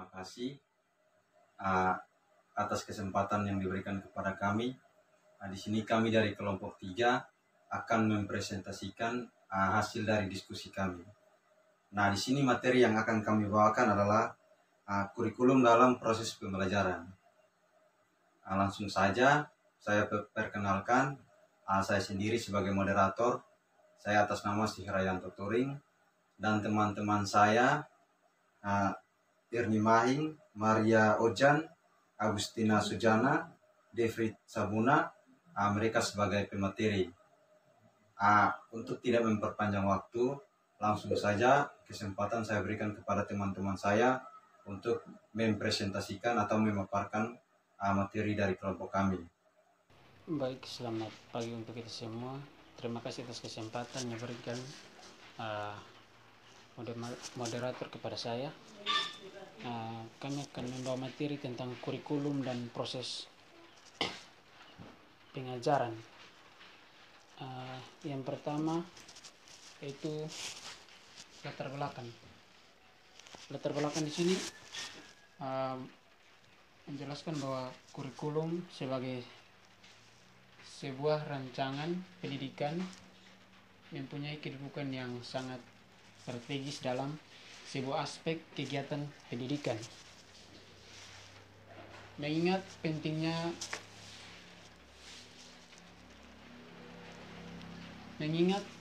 terima kasih uh, atas kesempatan yang diberikan kepada kami. Di sini kami dari kelompok 3 akan mempresentasikan hasil dari diskusi kami. Nah, di sini materi yang akan kami bawakan adalah kurikulum dalam proses pembelajaran. Langsung saja saya perkenalkan, saya sendiri sebagai moderator. Saya atas nama Sihrayanto Turing dan teman-teman saya Irni Mahing, Maria Ojan, Agustina Sujana, Devrit Sabuna, mereka sebagai pemateri. Untuk tidak memperpanjang waktu, langsung saja kesempatan saya berikan kepada teman-teman saya untuk mempresentasikan atau memaparkan materi dari kelompok kami. Baik, selamat pagi untuk kita semua. Terima kasih atas kesempatan yang diberikan moderator kepada saya. Kami akan membawa materi tentang kurikulum dan proses pengajaran. Yang pertama yaitu latar belakang. Latar belakang di sini menjelaskan bahwa kurikulum sebagai sebuah rancangan pendidikan mempunyai kedudukan yang sangat strategis dalam sebuah aspek kegiatan pendidikan. Mengingat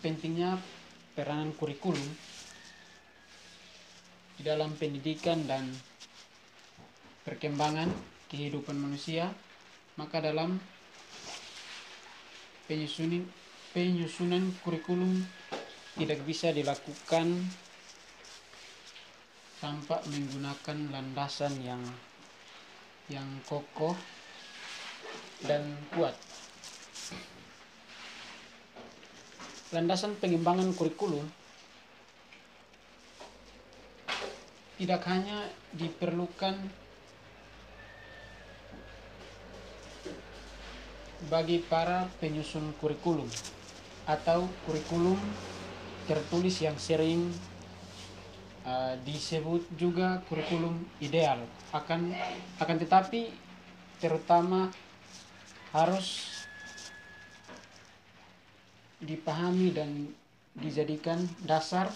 pentingnya peranan kurikulum di dalam pendidikan dan perkembangan kehidupan manusia, maka dalam penyusunan kurikulum tidak bisa dilakukan tanpa menggunakan landasan yang kokoh dan kuat. Landasan pengembangan kurikulum tidak hanya diperlukan bagi para penyusun kurikulum atau kurikulum tertulis yang sering disebut juga kurikulum ideal, akan tetapi terutama harus dipahami dan dijadikan dasar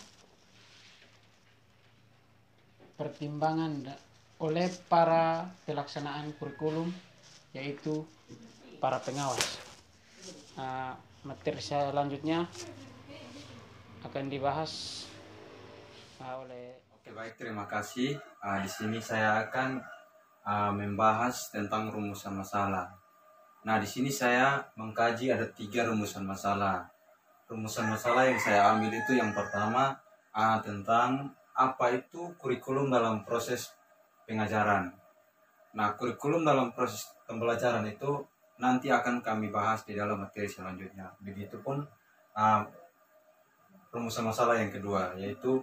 pertimbangan oleh para pelaksanaan kurikulum, yaitu para pengawas. Materi selanjutnya akan dibahas oleh. Oke, baik, terima kasih. Di sini saya akan membahas tentang rumusan masalah. Nah, di sini saya mengkaji ada 3 rumusan masalah. Rumusan masalah yang saya ambil itu yang pertama tentang apa itu kurikulum dalam proses pengajaran. Nah, kurikulum dalam proses pembelajaran itu nanti akan kami bahas di dalam materi selanjutnya. Begitupun rumusan masalah yang kedua, yaitu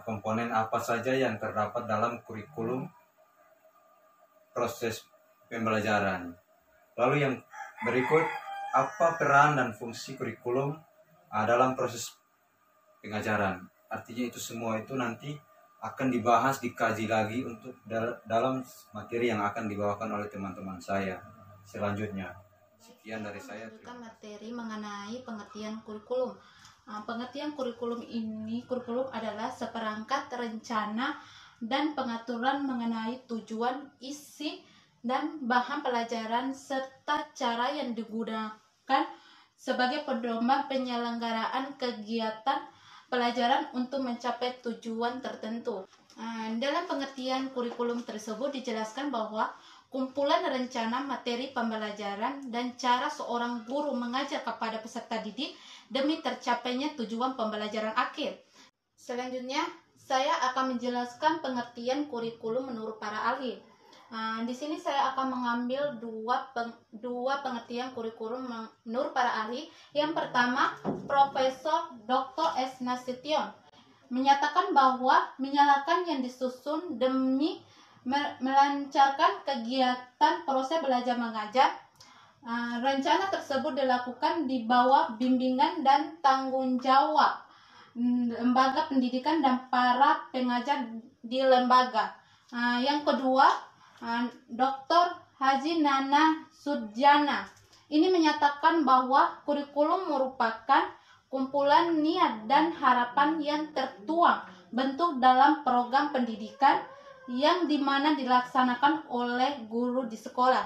komponen apa saja yang terdapat dalam kurikulum proses pembelajaran. Lalu yang berikut, apa peran dan fungsi kurikulum dalam proses pengajaran. Artinya itu semua itu nanti akan dibahas, dikaji lagi untuk dalam materi yang akan dibawakan oleh teman-teman saya selanjutnya. Sekian dari saya. Materi mengenai pengertian kurikulum. Pengertian kurikulum adalah seperangkat rencana dan pengaturan mengenai tujuan, isi, dan bahan pelajaran serta cara yang digunakan sebagai pedoman penyelenggaraan kegiatan pelajaran untuk mencapai tujuan tertentu. Dalam pengertian kurikulum tersebut dijelaskan bahwa kumpulan rencana materi pembelajaran dan cara seorang guru mengajar kepada peserta didik demi tercapainya tujuan pembelajaran akhir. Selanjutnya, saya akan menjelaskan pengertian kurikulum menurut para ahli. Di sini saya akan mengambil dua pengertian kurikulum menurut para ahli. Yang pertama, Profesor Dr. S. Nasution menyatakan bahwa menyalakan yang disusun demi melancarkan kegiatan proses belajar mengajar. Rencana tersebut dilakukan di bawah bimbingan dan tanggung jawab lembaga pendidikan dan para pengajar di lembaga. Yang kedua, Dr. Haji Nana Sudjana. Ini menyatakan bahwa kurikulum merupakan kumpulan niat dan harapan yang tertuang bentuk dalam program pendidikan yang dimana dilaksanakan oleh guru di sekolah.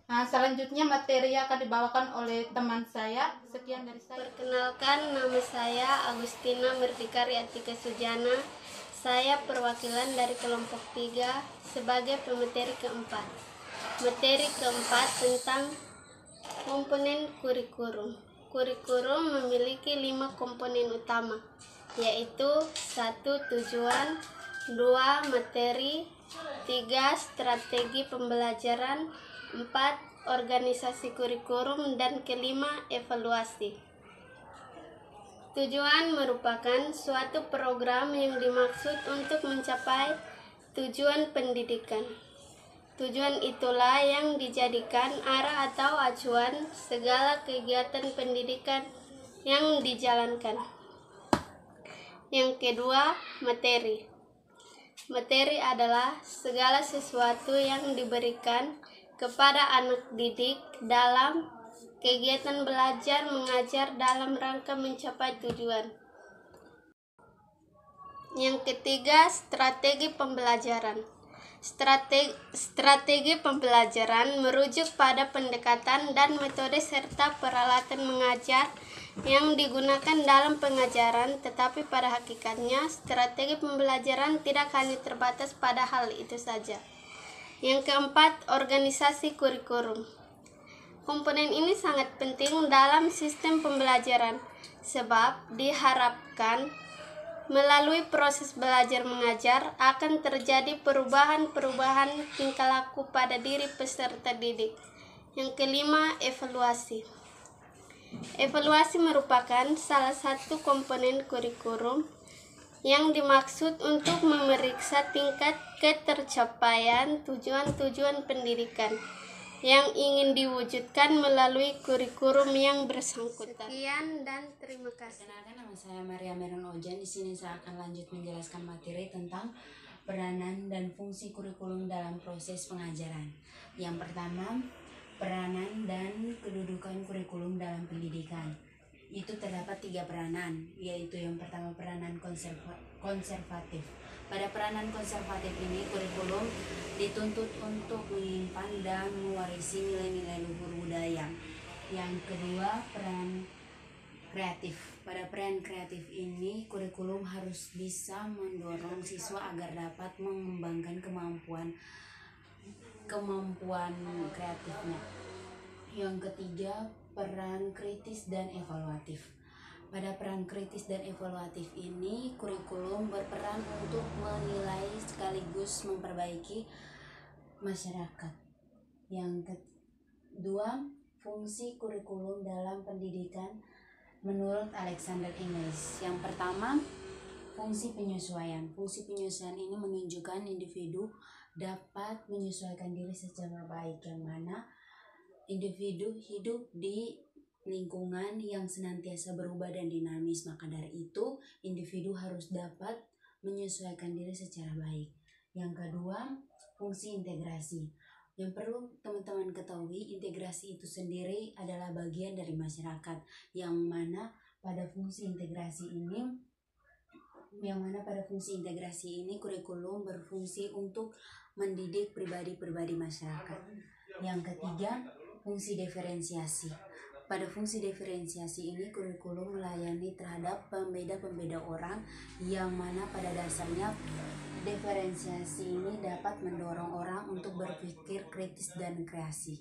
Selanjutnya materi akan dibawakan oleh teman saya. Sekian dari saya. Perkenalkan, nama saya Agustina Merdeka Riatika Sujana. Saya perwakilan dari kelompok 3 sebagai pemateri keempat. Materi keempat tentang komponen kurikulum. Kurikulum memiliki 5 komponen utama, yaitu 1. Tujuan, 2. Materi, 3. Strategi pembelajaran, 4. Organisasi kurikulum, dan kelima, evaluasi. Tujuan merupakan suatu program yang dimaksud untuk mencapai tujuan pendidikan. Tujuan itulah yang dijadikan arah atau acuan segala kegiatan pendidikan yang dijalankan. Yang kedua, materi. Materi adalah segala sesuatu yang diberikan kepada anak didik dalam kegiatan belajar mengajar dalam rangka mencapai tujuan. Yang ketiga, strategi pembelajaran. Strategi pembelajaran merujuk pada pendekatan dan metode serta peralatan mengajar yang digunakan dalam pengajaran, tetapi pada hakikatnya strategi pembelajaran tidak hanya terbatas pada hal itu saja. Yang keempat, organisasi kurikulum. Komponen ini sangat penting dalam sistem pembelajaran, sebab diharapkan melalui proses belajar mengajar akan terjadi perubahan-perubahan tingkah laku pada diri peserta didik. Yang kelima, evaluasi. Evaluasi merupakan salah satu komponen kurikulum yang dimaksud untuk memeriksa tingkat ketercapaian tujuan-tujuan pendidikan yang ingin diwujudkan melalui kurikulum yang bersangkutan. Sekian dan terima kasih. Perkenalkan, nama saya Maria Meron Ojan. Di sini saya akan lanjut menjelaskan materi tentang peranan dan fungsi kurikulum dalam proses pengajaran. Yang pertama, peranan dan kedudukan kurikulum dalam pendidikan. Itu terdapat 3 peranan, yaitu yang pertama peranan konservatif. Pada peranan konservatif ini, kurikulum dituntut untuk menyimpan dan mewarisi nilai-nilai luhur budaya. Yang kedua, peran kreatif. Pada peran kreatif ini, kurikulum harus bisa mendorong siswa agar dapat mengembangkan kemampuan kreatifnya. Yang ketiga, peran kritis dan evaluatif. Pada peran kritis dan evaluatif ini, kurikulum berperan untuk menilai sekaligus memperbaiki masyarakat. Yang kedua, fungsi kurikulum dalam pendidikan menurut Alexander Inglis. Yang pertama, fungsi penyesuaian. Fungsi penyesuaian ini menunjukkan individu dapat menyesuaikan diri secara baik, yang mana individu hidup di lingkungan yang senantiasa berubah dan dinamis. Maka dari itu, individu harus dapat menyesuaikan diri secara baik. Yang kedua, fungsi integrasi. Yang perlu teman-teman ketahui, integrasi itu sendiri adalah bagian dari masyarakat, yang mana pada fungsi integrasi ini kurikulum berfungsi untuk mendidik pribadi-pribadi masyarakat. Yang ketiga, fungsi diferensiasi. Pada fungsi diferensiasi ini, kurikulum melayani terhadap pembeda-pembeda orang, yang mana pada dasarnya diferensiasi ini dapat mendorong orang untuk berpikir kritis dan kreasi.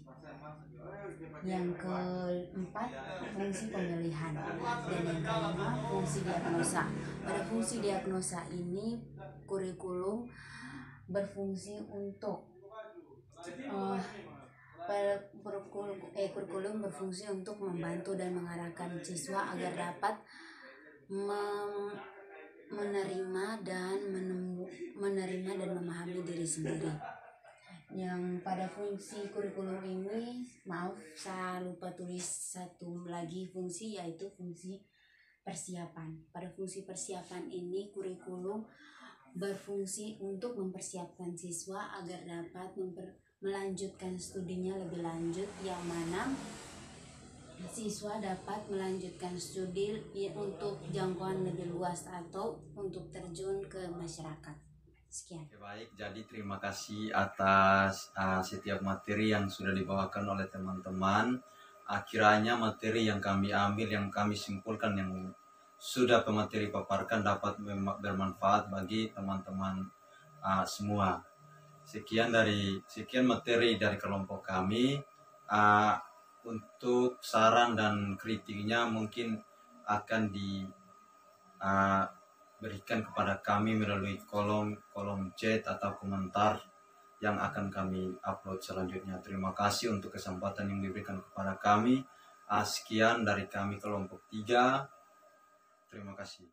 Yang keempat, fungsi pemilihan. Dan yang kelima, fungsi diagnosa. Pada fungsi diagnosa ini, kurikulum berfungsi untuk kurikulum berfungsi untuk membantu dan mengarahkan siswa agar dapat menerima dan memahami diri sendiri. Yang pada fungsi kurikulum ini, saya lupa tulis satu lagi fungsi, yaitu fungsi persiapan. Pada fungsi persiapan ini, kurikulum berfungsi untuk mempersiapkan siswa agar dapat melanjutkan studinya lebih lanjut, yang mana siswa dapat melanjutkan studi untuk jangkauan lebih luas atau untuk terjun ke masyarakat. Sekian. Baik, jadi terima kasih atas setiap materi yang sudah dibawakan oleh teman-teman. Kiranya materi yang kami ambil, yang kami simpulkan, yang sudah pemateri paparkan dapat bermanfaat bagi teman-teman semua. Sekian materi dari kelompok kami. Untuk saran dan kritiknya mungkin akan diberikan kepada kami melalui kolom chat atau komentar yang akan kami upload selanjutnya. Terima kasih untuk kesempatan yang diberikan kepada kami. Sekian dari kami kelompok 3. Terima kasih.